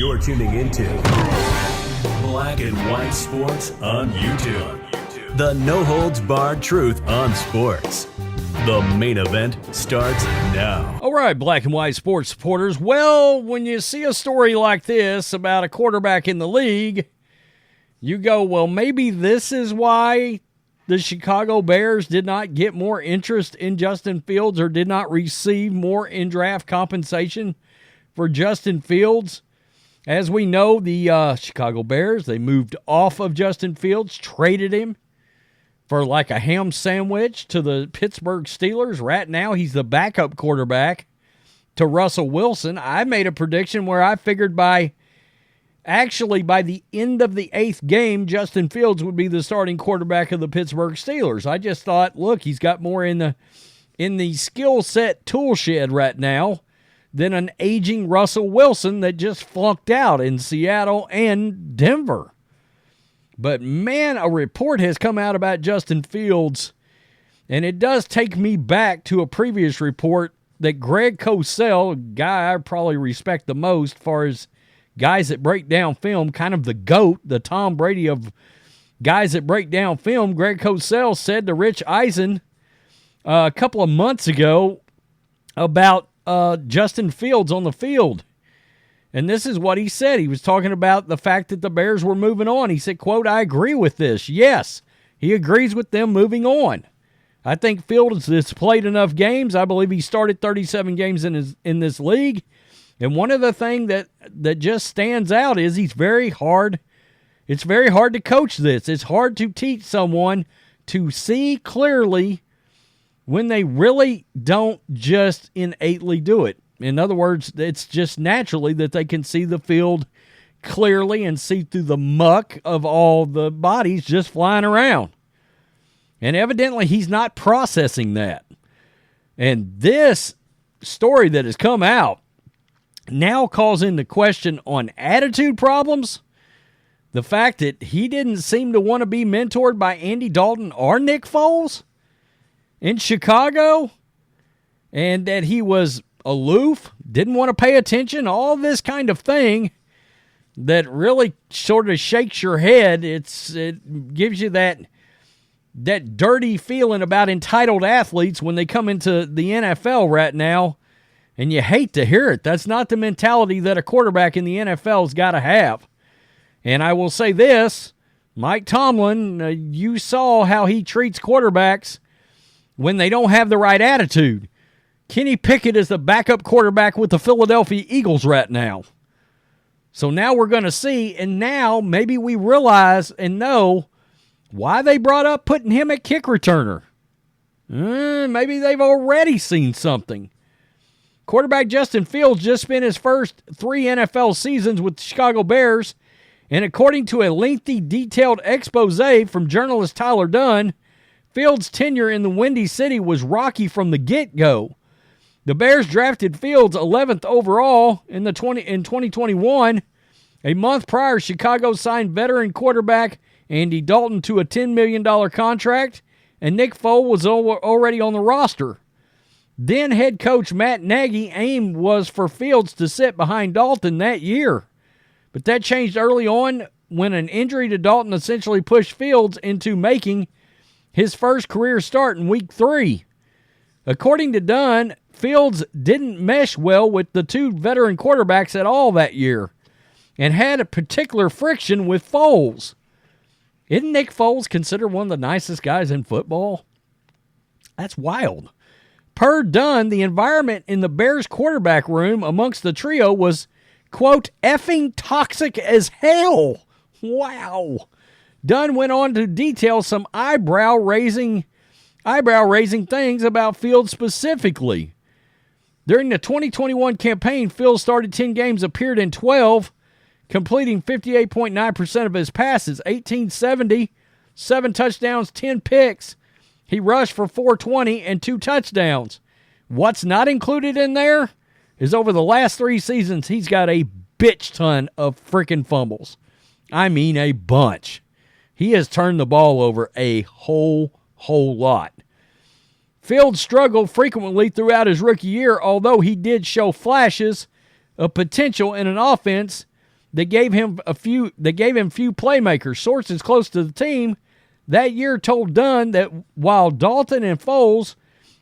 You're tuning into Black and White Sports on YouTube. The no-holds-barred truth on sports. The main event starts now. All right, Black and White Sports supporters. Well, when you see a story like this about a quarterback in the league, you go, well, maybe this is why the Chicago Bears did not get more interest in Justin Fields or did not receive more in-draft compensation for Justin Fields. As we know, the Chicago Bears, they moved off of Justin Fields, traded him for like a ham sandwich to the Pittsburgh Steelers. Right now, he's the backup quarterback to Russell Wilson. I made a prediction where I figured by the end of the 8th game, Justin Fields would be the starting quarterback of the Pittsburgh Steelers. I just thought, look, he's got more in the skill set tool shed right now than an aging Russell Wilson that just flunked out in Seattle and Denver. But, man, a report has come out about Justin Fields, and it does take me back to a previous report that Greg Cosell, a guy I probably respect the most as far as guys that break down film, kind of the GOAT, the Tom Brady of guys that break down film, Greg Cosell said to Rich Eisen a couple of months ago about Justin Fields on the field. And this is what he said. He was talking about the fact that the Bears were moving on. He said, quote, "I agree with this. Yes, he agrees with them moving on. I think Fields has played enough games. I believe he started 37 games in this league. And one of the things that just stands out is he's very hard. It's very hard to coach this. It's hard to teach someone to see clearly when they really don't just innately do it. In other words, it's just naturally that they can see the field clearly and see through the muck of all the bodies just flying around. And evidently he's not processing that. And this story that has come out now calls into question on attitude problems, the fact that he didn't seem to want to be mentored by Andy Dalton or Nick Foles in Chicago, and that he was aloof, didn't want to pay attention, all this kind of thing that really sort of shakes your head. It gives you that dirty feeling about entitled athletes when they come into the NFL right now, and you hate to hear it. That's not the mentality that a quarterback in the NFL's got to have. And I will say this, Mike Tomlin, you saw how he treats quarterbacks when they don't have the right attitude. Kenny Pickett is the backup quarterback with the Philadelphia Eagles right now. So now we're going to see, and now maybe we realize and know why they brought up putting him at kick returner. Maybe they've already seen something. Quarterback Justin Fields just spent his first 3 NFL seasons with the Chicago Bears, and according to a lengthy, detailed expose from journalist Tyler Dunn, Fields' tenure in the Windy City was rocky from the get-go. The Bears drafted Fields 11th overall in 2021. A month prior, Chicago signed veteran quarterback Andy Dalton to a $10 million contract, and Nick Foles was already on the roster. Then head coach Matt Nagy aim was for Fields to sit behind Dalton that year. But that changed early on when an injury to Dalton essentially pushed Fields into making his first career start in Week 3. According to Dunn, Fields didn't mesh well with the 2 veteran quarterbacks at all that year and had a particular friction with Foles. Isn't Nick Foles considered one of the nicest guys in football? That's wild. Per Dunn, the environment in the Bears quarterback room amongst the trio was, quote, effing toxic as hell. Wow. Dunn went on to detail some eyebrow-raising things about Fields specifically. During the 2021 campaign, Fields started 10 games, appeared in 12, completing 58.9% of his passes, 1870, 7 touchdowns, 10 picks. He rushed for 420 and 2 touchdowns. What's not included in there is over the last 3 seasons, he's got a bitch ton of freaking fumbles. I mean a bunch. He has turned the ball over a whole lot. Fields struggled frequently throughout his rookie year, although he did show flashes of potential in an offense They gave him few playmakers. Sources close to the team that year told Dunn that while Dalton and Foles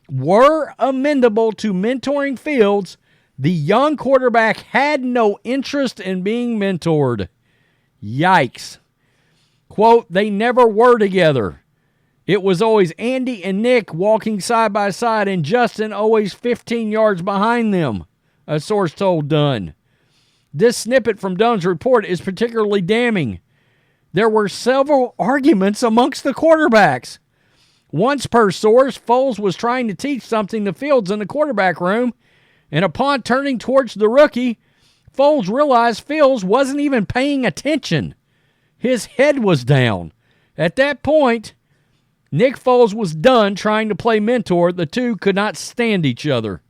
were amenable to mentoring Fields, the young quarterback had no interest in being mentored. Yikes. Quote, they never were together. It was always Andy and Nick walking side by side and Justin always 15 yards behind them, a source told Dunn. This snippet from Dunn's report is particularly damning. There were several arguments amongst the quarterbacks. Once per source, Foles was trying to teach something to Fields in the quarterback room, and upon turning towards the rookie, Foles realized Fields wasn't even paying attention. His head was down. At that point, Nick Foles was done trying to play mentor. The two could not stand each other.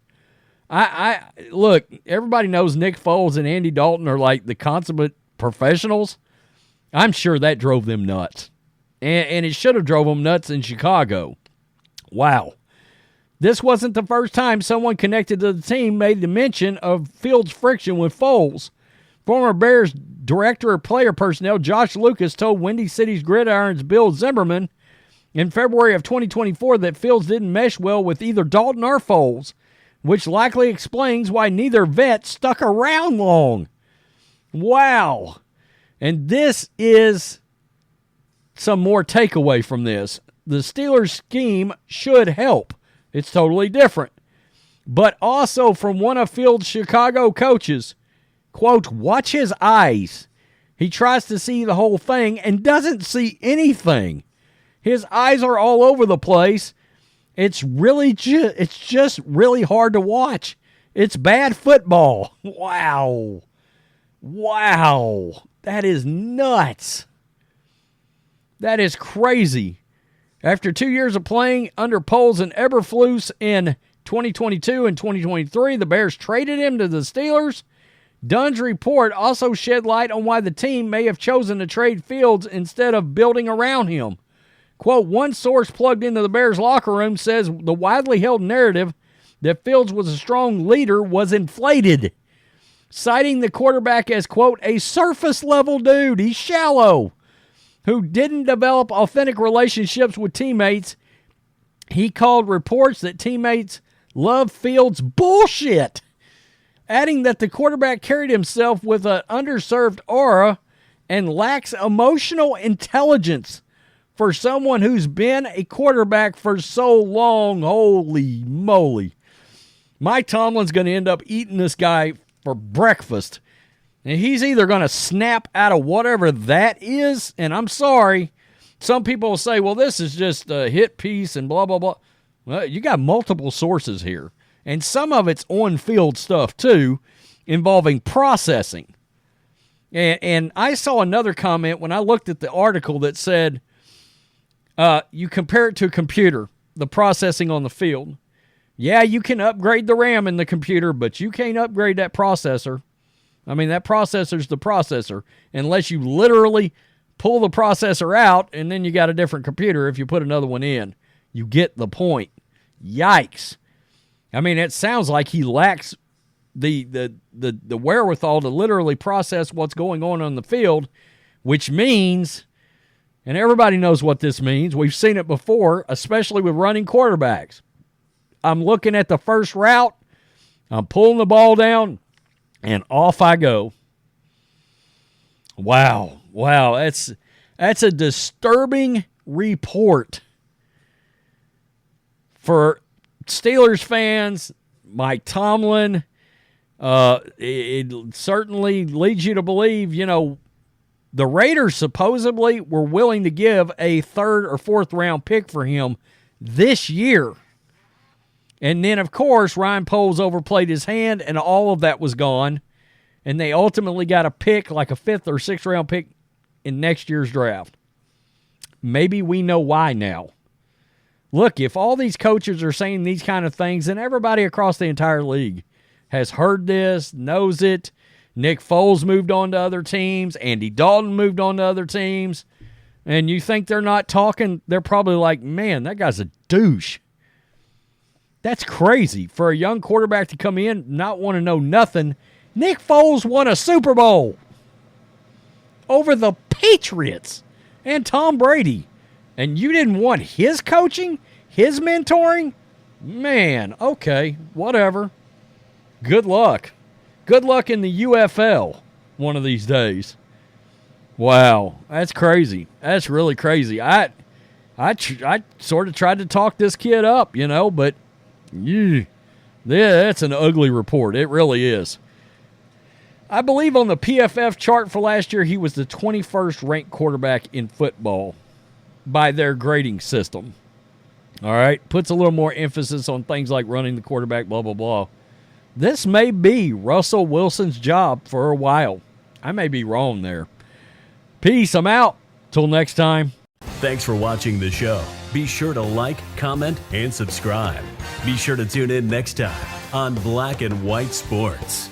Look, everybody knows Nick Foles and Andy Dalton are like the consummate professionals. I'm sure that drove them nuts. And it should have drove them nuts in Chicago. Wow. This wasn't the first time someone connected to the team made the mention of Fields' friction with Foles. Former Bears director of player personnel Josh Lucas told Windy City's Gridiron's Bill Zimmerman in February of 2024 that Fields didn't mesh well with either Dalton or Foles, which likely explains why neither vet stuck around long. Wow. And this is some more takeaway from this. The Steelers' scheme should help. It's totally different. But also from one of Fields' Chicago coaches, quote, watch his eyes. He tries to see the whole thing and doesn't see anything. His eyes are all over the place. It's just really hard to watch. It's bad football. Wow. That is nuts. That is crazy. After 2 years of playing under Poles and Eberflus in 2022 and 2023, the Bears traded him to the Steelers. Dunn's report also shed light on why the team may have chosen to trade Fields instead of building around him. Quote, one source plugged into the Bears locker room says the widely held narrative that Fields was a strong leader was inflated, citing the quarterback as, quote, a surface-level dude. He's shallow, who didn't develop authentic relationships with teammates. He called reports that teammates love Fields bullshit, adding that the quarterback carried himself with an underserved aura and lacks emotional intelligence for someone who's been a quarterback for so long. Holy moly. Mike Tomlin's going to end up eating this guy for breakfast. And he's either going to snap out of whatever that is, and I'm sorry, some people will say, well, this is just a hit piece and blah, blah, blah. Well, you got multiple sources here. And some of it's on-field stuff, too, involving processing. And I saw another comment when I looked at the article that said, you compare it to a computer, the processing on the field. Yeah, you can upgrade the RAM in the computer, but you can't upgrade that processor. I mean, that processor's the processor, unless you literally pull the processor out and then you got a different computer if you put another one in. You get the point. Yikes. I mean, it sounds like he lacks the wherewithal to literally process what's going on the field, which means, and everybody knows what this means, we've seen it before, especially with running quarterbacks. I'm looking at the first route, I'm pulling the ball down, and off I go. Wow. That's a disturbing report for Steelers fans, Mike Tomlin. It certainly leads you to believe, the Raiders supposedly were willing to give a 3rd or 4th round pick for him this year. And then, of course, Ryan Poles overplayed his hand, and all of that was gone. And they ultimately got a pick, like a 5th or 6th round pick in next year's draft. Maybe we know why now. Look, if all these coaches are saying these kind of things, then everybody across the entire league has heard this, knows it. Nick Foles moved on to other teams. Andy Dalton moved on to other teams. And you think they're not talking? They're probably like, man, that guy's a douche. That's crazy for a young quarterback to come in, not want to know nothing. Nick Foles won a Super Bowl. over the Patriots and Tom Brady. And you didn't want his coaching, his mentoring? Man, okay, whatever. Good luck. Good luck in the UFL one of these days. Wow, that's crazy. That's really crazy. I sort of tried to talk this kid up, but yeah, that's an ugly report. It really is. I believe on the PFF chart for last year, he was the 21st ranked quarterback in football by their grading system. All right, puts a little more emphasis on things like running the quarterback, blah, blah, blah. This may be Russell Wilson's job for a while. I may be wrong there. Peace, I'm out. Till next time. Thanks for watching the show. Be sure to like, comment, and subscribe. Be sure to tune in next time on Black and White Sports.